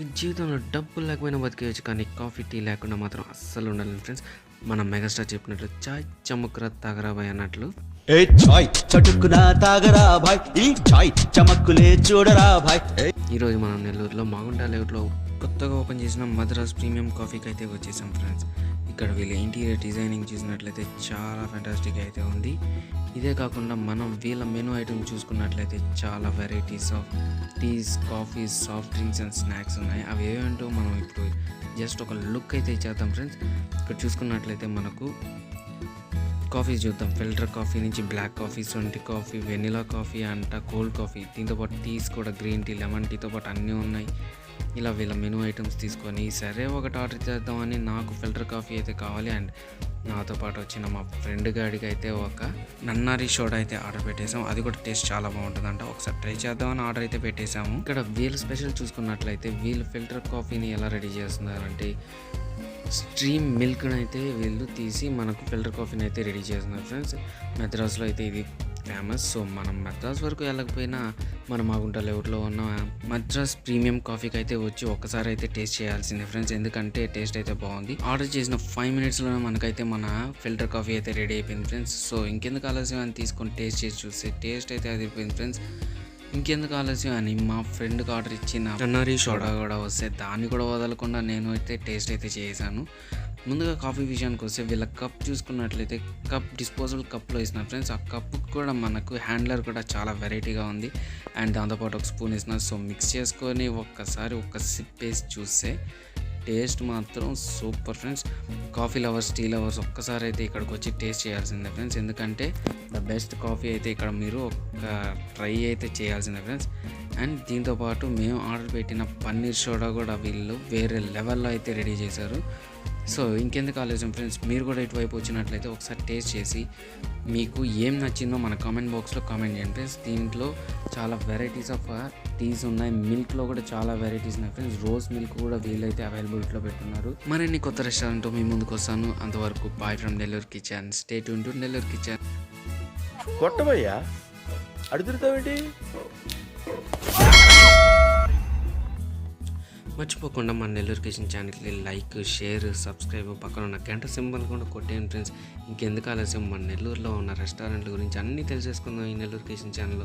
ఈ జీవితంలో డబ్బులు లేకపోయినా బతికేయచ్చు, కానీ కాఫీ, టీ లేకుండా మాత్రం అస్సలు ఉండలేను ఫ్రెండ్స్. మన మెగాస్టార్ చెప్పినట్లు చాయ్ చముక్ర తాగరా బాయ్ అన్నట్లు ఏ చాయ్ చటుక్కున తాగరా భాయ్, ఈ చాయ్ చమక్కులే చూడరా భాయ్. ఈరోజు మనం నెల్లూరులో మాగుంట లేఅవుట్లో కొత్తగా ఓపెన్ చేసిన మద్రాస్ ప్రీమియం కాఫీకి అయితే వచ్చేసాం ఫ్రెండ్స్. ఇక్కడ వీళ్ళ ఇంటీరియర్ డిజైనింగ్ చూసినట్లయితే చాలా ఫ్యాంటాస్టిక్ అయితే ఉంది. ఇదే కాకుండా మనం వీళ్ళ మెనూ ఐటమ్ చూసుకున్నట్లయితే చాలా varieties of teas, coffees, soft drinks and snacks ఉన్నాయి. అవి ఏమంటో మనం ఇప్పుడు జస్ట్ ఒక లుక్ అయితే ఇచ్చేద్దాం ఫ్రెండ్స్. ఇక్కడ చూసుకున్నట్లయితే మనకు కాఫీస్ చూద్దాం. ఫిల్టర్ కాఫీ నుంచి బ్లాక్ కాఫీ, సొంటి కాఫీ, వెనిలా కాఫీ అంట, కోల్డ్ కాఫీ, దీంతోపాటు టీస్ కూడా గ్రీన్ టీ, లెమన్ టీతో పాటు అన్నీ ఉన్నాయి. ఇలా వీళ్ళ మెనూ ఐటమ్స్ తీసుకొని సరే ఒకటి ఆర్డర్ చేద్దామని నాకు ఫిల్టర్ కాఫీ అయితే కావాలి. అండ్ నాతో పాటు వచ్చిన మా ఫ్రెండ్ గాడికి అయితే ఒక నన్నారి సోడా అయితే ఆర్డర్ పెట్టేసాం. అది కూడా టేస్ట్ చాలా బాగుంటుందంట, ఒకసారి ట్రై చేద్దామని ఆర్డర్ అయితే పెట్టేశాము. ఇక్కడ వీళ్ళు స్పెషల్ చూసుకున్నట్లయితే వీళ్ళు ఫిల్టర్ కాఫీని ఎలా రెడీ చేస్తున్నారంటే స్ట్రీమ్ మిల్క్ని అయితే వీళ్ళు తీసి మనకు ఫిల్టర్ కాఫీని అయితే రెడీ చేస్తున్నారు ఫ్రెండ్స్. మద్రాసులో అయితే ఇది ఫేమస్. సో మనం మద్రాస్ వరకు వెళ్ళకపోయినా మన మాగుంట లేఅవుట్లో ఉన్న మద్రాస్ ప్రీమియం కాఫీకి అయితే వచ్చి ఒక్కసారి అయితే టేస్ట్ చేయాల్సిందే ఫ్రెండ్స్, ఎందుకంటే టేస్ట్ అయితే బాగుంది. ఆర్డర్ చేసిన 5 మినిట్స్లోనే మనకైతే మన ఫిల్టర్ కాఫీ అయితే రెడీ అయిపోయింది ఫ్రెండ్స్. సో ఇంకెందుకు ఆలస్యం అని తీసుకొని టేస్ట్ చేసి చూస్తే టేస్ట్ అయితే అదిరిపోయింది ఫ్రెండ్స్. ఇంకెందుకు ఆలస్యం అని మా ఫ్రెండ్కి ఆర్డర్ ఇచ్చిన నన్నారి సోడా కూడా వస్తే దాన్ని కూడా వదలకుండా నేను అయితే టేస్ట్ అయితే చేశాను. ముందుగా కాఫీ విషయానికి వస్తే వీళ్ళ కప్ చూసుకున్నట్లయితే కప్ డిస్పోజబుల్ కప్లో ఇస్తున్నారు ఫ్రెండ్స్. ఆ కప్పు కూడా మనకు హ్యాండ్లర్ కూడా చాలా వెరైటీగా ఉంది. అండ్ దాంతోపాటు ఒక స్పూన్ ఇస్తున్నారు. సో మిక్స్ చేసుకొని ఒక్కసారి ఒక సిప్ వేసి చూస్తే టేస్ట్ మాత్రం super friends. Coffee lovers, tea lovers ఒక్కసారి అయితే ఇక్కడికి వచ్చి టేస్ట్ చేయాల్సిందే ఫ్రెండ్స్, ఎందుకంటే ద బెస్ట్ కాఫీ అయితే ఇక్కడ మీరు ఒక ట్రై అయితే చేయాల్సిందే ఫ్రెండ్స్. అండ్ దీంతోపాటు మేము ఆర్డర్ పెట్టిన పన్నీర్ సోడా కూడా వీళ్ళు వేరే లెవెల్లో అయితే రెడీ చేశారు. సో ఇంకెందుకు ఆలోచన ఫ్రెండ్స్, మీరు కూడా ఇటువైపు వచ్చినట్లయితే ఒకసారి టేస్ట్ చేసి మీకు ఏం నచ్చిందో మన కామెంట్ బాక్స్లో కామెంట్ చేయండి ఫ్రెండ్స్. దీంట్లో చాలా వెరైటీస్ ఆఫ్ టీస్ ఉన్నాయి. మిల్క్లో కూడా చాలా వెరైటీస్ ఉన్నాయి ఫ్రెండ్స్. రోజ్ మిల్క్ కూడా వీళ్ళైతే అవైలబిలిటీలో పెట్టున్నారు. మరిన్ని కొత్త రెస్టారెంట్ మీ ముందుకు వస్తాను. అంతవరకు bye from Nellore kitchen. Stay tune to Nellore kitchen. కొట్టబయ్యా అడుగుతావేంటి? మర్చిపోకుండా మన నెల్లూరు కిచెన్ ఛానల్కి లైక్, షేర్, సబ్స్క్రైబ్, పక్కన ఉన్న గంట సింబల్ కూడా కొట్టేయండి ఫ్రెండ్స్. ఇంకెందుకు ఆలస్యం, మన నెల్లూరులో ఉన్న రెస్టారెంట్ల గురించి అన్నీ తెలిసేసుకుందాం ఈ నెల్లూరు కిచెన్ ఛానల్లో.